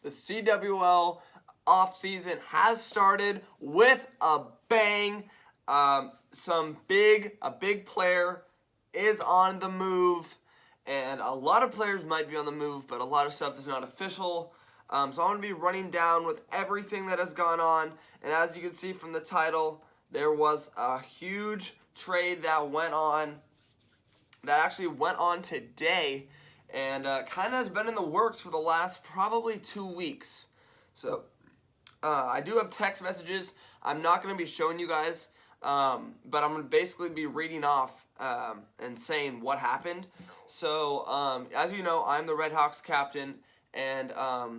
The CWL offseason has started with a bang. A big player is on the move, and a lot of players might be on the move, but a lot of stuff is not official. So I'm going to be running down with everything that has gone on, and as you can see from the title, there was a huge trade that actually went on today, and kind of has been in the works for the last probably 2 weeks. So I do have text messages. I'm not going to be showing you guys, but I'm going to basically be reading off and saying what happened. So as you know, I'm the Red Hawks captain, and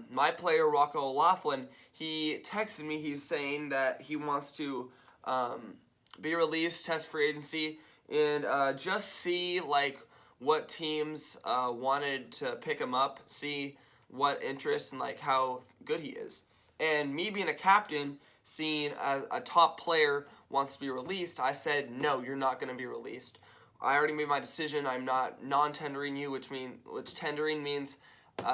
my player, Rocco O'Laughlin, he texted me. He's saying that he wants to be released, test free agency, and just see like what teams wanted to pick him up, see what interest and like how good he is. And me being a captain, seeing a top player wants to be released, I said, no, you're not going to be released. I already made my decision. I'm not non-tendering you, which tendering means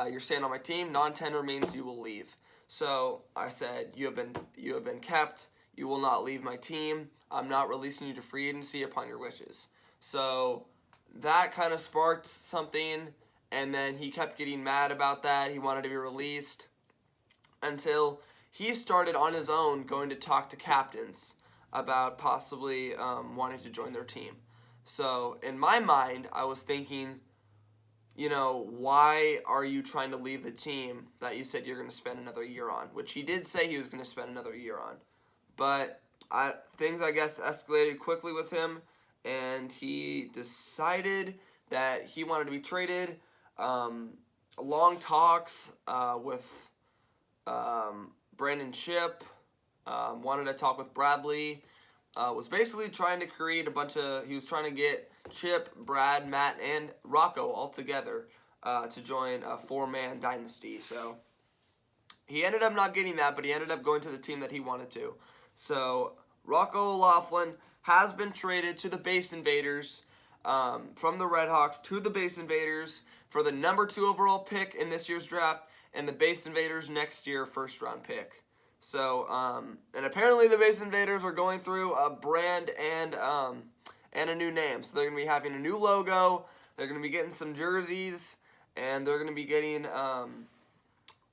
you're staying on my team. Non-tender means you will leave. So I said, you have been kept. You will not leave my team. I'm not releasing you to free agency upon your wishes. So that kind of sparked something, and then he kept getting mad about that. He wanted to be released until he started on his own going to talk to captains about possibly wanting to join their team. So in my mind, I was thinking, you know, why are you trying to leave the team that you said you're going to spend another year on? Which he did say he was going to spend another year on. But things, I guess, escalated quickly with him, and he decided that he wanted to be traded. Long talks with Brandon Chip, wanted to talk with Bradley, was basically trying to create he was trying to get Chip, Brad, Matt, and Rocco all together to join a 4-man dynasty. So he ended up not getting that, but he ended up going to the team that he wanted to. So Rocco O'Laughlin has been traded to the Base Invaders, from the Red Hawks to the Base Invaders for the number 2 overall pick in this year's draft, and the Base Invaders next year first-round pick. So, and apparently the Base Invaders are going through a brand and a new name. So they're going to be having a new logo, they're going to be getting some jerseys, and they're going to be getting a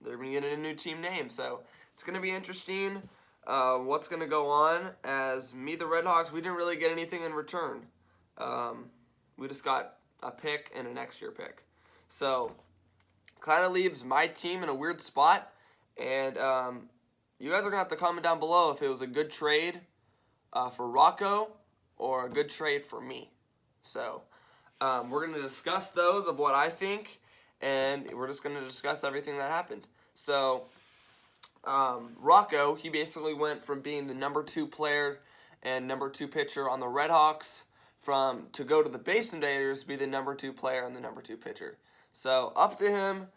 new team name. So it's going to be interesting what's going to go on, as me, the Red Hawks, we didn't really get anything in return. We just got a pick and a next year pick. So kind of leaves my team in a weird spot, and you guys are going to have to comment down below if it was a good trade for Rocco or a good trade for me. So we're going to discuss those of what I think, and we're just going to discuss everything that happened. So Rocco, he basically went from being the number 2 player and number 2 pitcher on the Red Hawks to go to the Base Invaders, be the number 2 player and the number 2 pitcher. So up to him.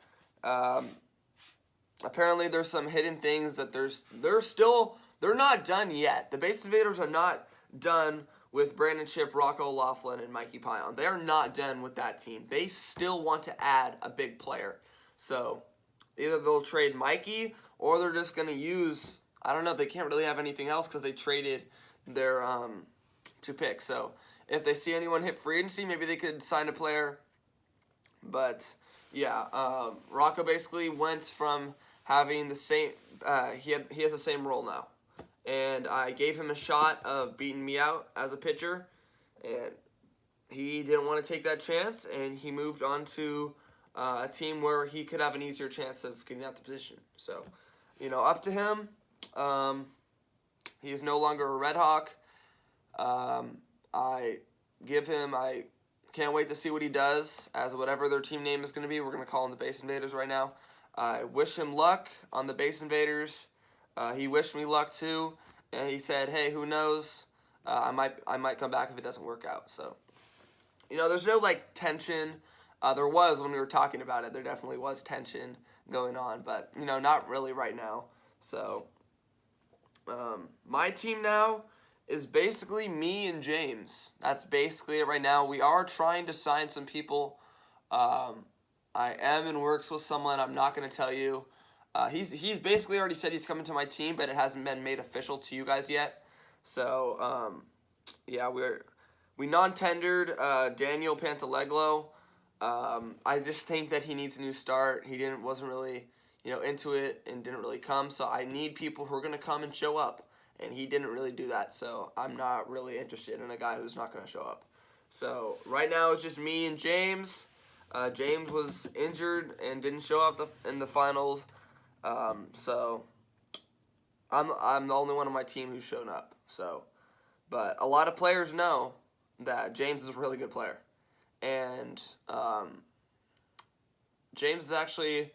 Apparently there's some hidden things that they're not done yet. The Base Invaders are not done with Brandon Chip, Rocco O'Laughlin, and Mikey Pion. They are not done with that team. They still want to add a big player. So either they'll trade Mikey, or they're just going to use, I don't know, they can't really have anything else because they traded their 2 picks. So if they see anyone hit free agency, maybe they could sign a player. But yeah, Rocco basically went from having the same, he has the same role now. And I gave him a shot of beating me out as a pitcher, and he didn't want to take that chance, and he moved on to a team where he could have an easier chance of getting out the position. So, you know, up to him. He is no longer a Red Hawk. I can't wait to see what he does as whatever their team name is going to be. We're going to call him the Base Invaders right now. I wish him luck on the Base Invaders. He wished me luck too, and he said, hey, who knows? I might come back if it doesn't work out. So, you know, there's no, like, tension. There was when we were talking about it. There definitely was tension going on, but, you know, not really right now. So, my team now is basically me and James. That's basically it right now. We are trying to sign some people. I am in works with someone. I'm not going to tell you. He's basically already said he's coming to my team, but it hasn't been made official to you guys yet. So yeah, we non-tendered Daniel Pantaleglo. I just think that he needs a new start. He wasn't really into it and didn't really come. So I need people who are gonna come and show up, and he didn't really do that. So I'm not really interested in a guy who's not gonna show up. So right now it's just me and James. James was injured and didn't show up in the finals. So I'm the only one on my team who's shown up. So, but a lot of players know that James is a really good player, and James is actually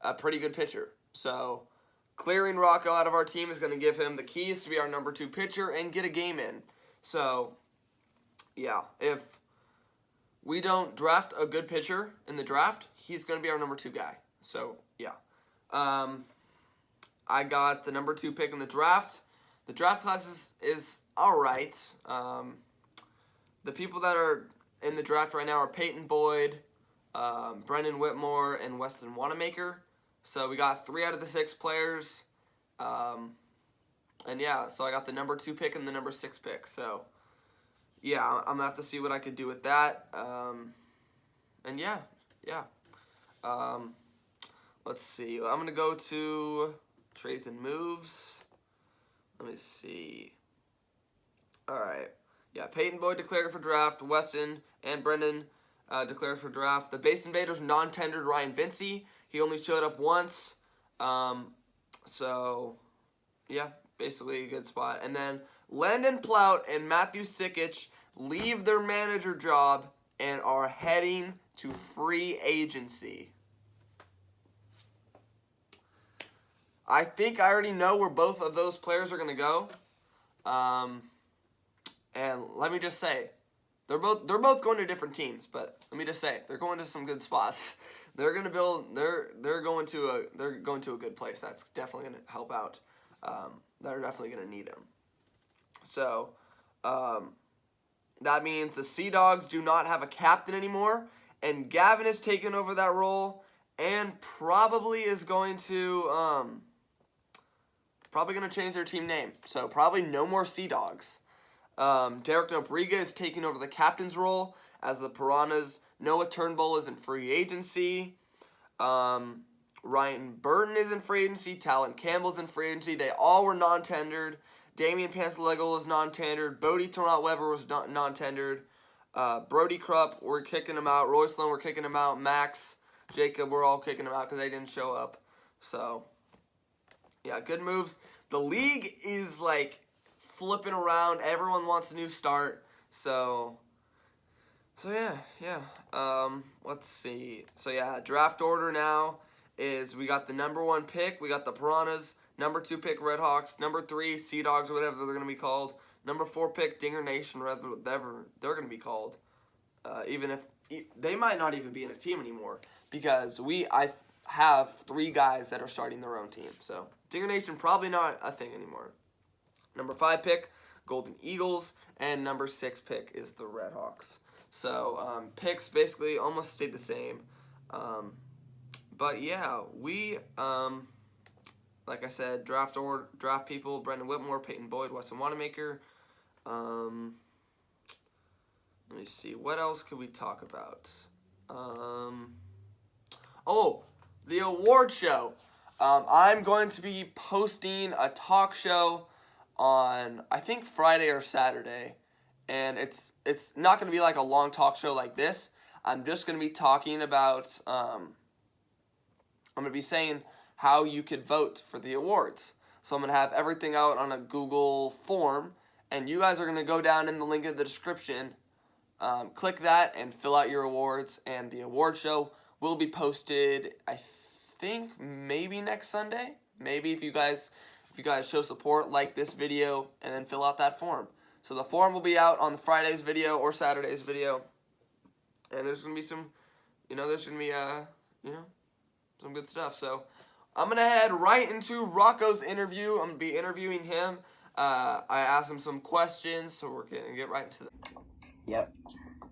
a pretty good pitcher. So clearing Rocco out of our team is going to give him the keys to be our number 2 pitcher and get a game in. So yeah, if we don't draft a good pitcher in the draft, he's going to be our number 2 guy. So yeah. I got the number 2 pick in the draft. The draft class is all right. The people that are in the draft right now are Peyton Boyd, Brendan Whitmore, and Weston Wanamaker. So we got 3 out of the 6 players. And yeah, so I got the number 2 pick and the number 6 pick. So yeah, I'm going to have to see what I could do with that. And yeah. Let's see. I'm going to go to trades and moves. Let me see. All right. Yeah, Peyton Boyd declared for draft. Weston and Brendan declared for draft. The Base Invaders non-tendered Ryan Vincey. He only showed up once. So, yeah, basically a good spot. And then Landon Plout and Matthew Sikic leave their manager job and are heading to free agency. I think I already know where both of those players are going to go. And let me just say, they're both going to different teams, but let me just say, they're going to some good spots. They're going to build they're going to a good place. That's definitely going to help out. They're definitely going to need him. So, that means the Sea Dogs do not have a captain anymore, and Gavin has taken over that role and probably is going to change their team name. So probably no more Sea Dogs. Derek Nobrega is taking over the captain's role as the Piranhas. Noah Turnbull is in free agency. Ryan Burton is in free agency. Talon Campbell's in free agency. They all were non-tendered. Damian Pantaleglo was non-tendered. Bodie Torrant-Weber was non-tendered. Brody Krupp, we're kicking him out. Roy Sloan, we're kicking him out. Max, Jacob, we're all kicking him out because they didn't show up. So, yeah, good moves. The league is, like, flipping around. Everyone wants a new start. So yeah. Let's see. So, yeah, draft order now is we got the number 1 pick. We got the Piranhas. Number 2 pick, Red Hawks. Number 3, Sea Dogs, or whatever they're going to be called. Number 4 pick, Dinger Nation, whatever they're going to be called. Even if they might not even be in a team anymore, because I have 3 guys that are starting their own team. So Dinger Nation probably not a thing anymore. Number 5 pick, Golden Eagles, and number 6 pick is the Red Hawks. So picks basically almost stayed the same. But yeah, we like I said, draft people: Brendan Whitmore, Peyton Boyd, Weston Wanamaker. Let me see. What else could we talk about? Oh, the award show. I'm going to be posting a talk show on, I think, Friday or Saturday. And it's not going to be like a long talk show like this. I'm just going to be talking about, I'm going to be saying how you could vote for the awards. So I'm going to have everything out on a Google form. And you guys are going to go down in the link in the description, click that, and fill out your awards. And the award show will be posted, I think, maybe next Sunday. Maybe if you guys show support, like this video, and then fill out that form. So the form will be out on Friday's video or Saturday's video. And there's going to be some, some good stuff. So I'm going to head right into Rocco's interview. I'm going to be interviewing him. I asked him some questions, so we're going to get right into that. Yep.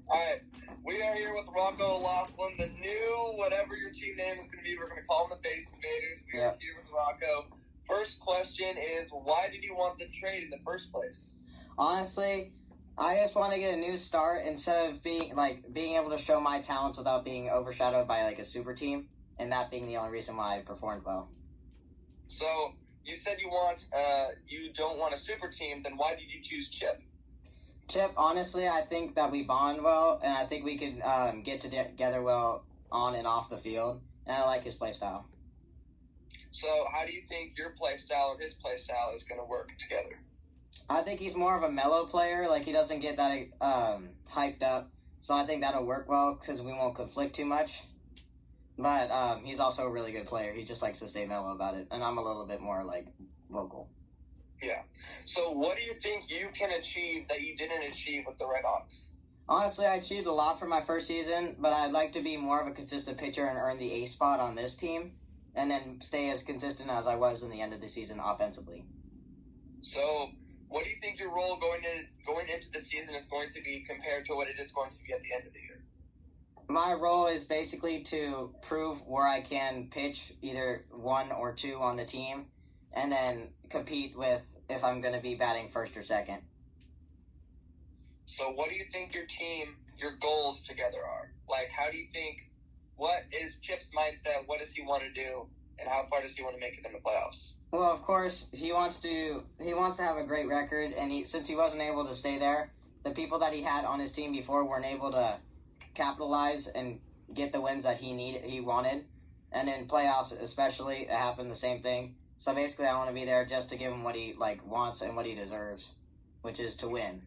Alright, we are here with Rocco O'Laughlin, the new, whatever your team name is going to be. We're going to call them the Base Invaders. We are here with Rocco. First question is, why did you want the trade in the first place? Honestly, I just want to get a new start instead of being able to show my talents without being overshadowed by like a super team, and that being the only reason why I performed well. So you said you don't want a super team. Then why did you choose Chip? Chip, honestly, I think that we bond well, and I think we can get together well on and off the field, and I like his play style. So how do you think your play style and his play style is going to work together? I think he's more of a mellow player. Like, he doesn't get that hyped up, so I think that'll work well because we won't conflict too much. But he's also a really good player. He just likes to stay mellow about it, and I'm a little bit more, like, vocal. Yeah. So what do you think you can achieve that you didn't achieve with the Red Hawks? Honestly, I achieved a lot for my first season, but I'd like to be more of a consistent pitcher and earn the ace spot on this team, and then stay as consistent as I was in the end of the season offensively. So what do you think your role going into the season is going to be compared to what it is going to be at the end of the year? My role is basically to prove where I can pitch either 1 or 2 on the team, and then compete with if I'm going to be batting first or second. So what do you think your goals together are? Like, what is Chip's mindset? What does he want to do? And how far does he want to make it in the playoffs? Well, of course, he wants to have a great record, and since he wasn't able to stay there, the people that he had on his team before weren't able to capitalize and get the wins that he wanted. And in playoffs especially, it happened the same thing. So basically, I want to be there just to give him what he wants and what he deserves, which is to win.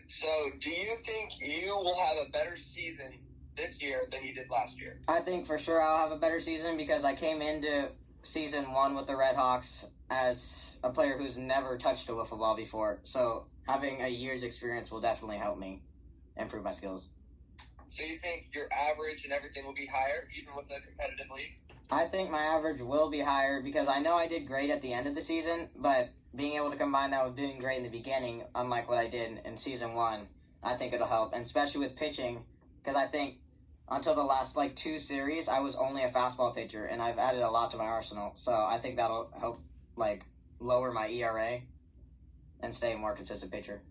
So, do you think you will have a better season this year than you did last year? I think for sure I'll have a better season because I came into season 1 with the Red Hawks as a player who's never touched a wiffle ball before. So having a year's experience will definitely help me improve my skills. So you think your average and everything will be higher, even with a competitive league? I think my average will be higher because I know I did great at the end of the season, but being able to combine that with doing great in the beginning, unlike what I did in season 1, I think it'll help, and especially with pitching, because I think until the last 2 series, I was only a fastball pitcher, and I've added a lot to my arsenal, so I think that'll help lower my ERA and stay a more consistent pitcher.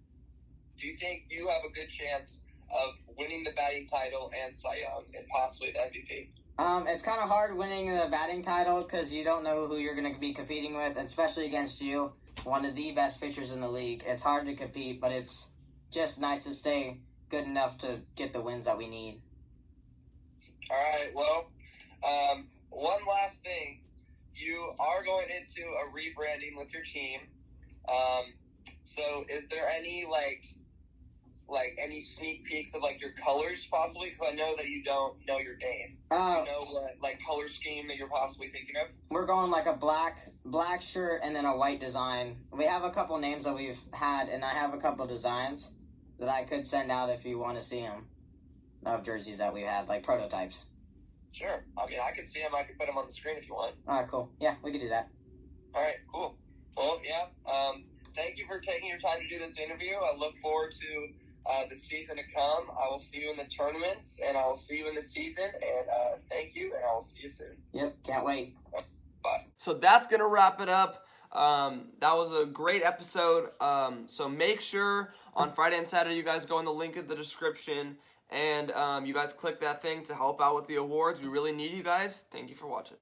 Do you think you have a good chance of winning the batting title and Cy Young and possibly the MVP? It's kind of hard winning the batting title because you don't know who you're going to be competing with, especially against you, one of the best pitchers in the league. It's hard to compete, but it's just nice to stay good enough to get the wins that we need. All right, well, one last thing. You are going into a rebranding with your team. So is there any, any sneak peeks of, your colors, possibly? Because I know that you don't know your name. Do you know what, color scheme that you're possibly thinking of? We're going, a black shirt and then a white design. We have a couple names that we've had, and I have a couple designs that I could send out if you want to see them, of jerseys that we've had, prototypes. Sure. I mean, I can see them. I can put them on the screen if you want. All right, cool. Yeah, we can do that. All right, cool. Well, yeah, thank you for taking your time to do this interview. I look forward to the season to come. I will see you in the tournaments, and I will see you in the season, and thank you, and I will see you soon. Yep, can't wait. Bye. So that's going to wrap it up. That was a great episode. So make sure on Friday and Saturday you guys go in the link in the description, and you guys click that thing to help out with the awards. We really need you guys. Thank you for watching.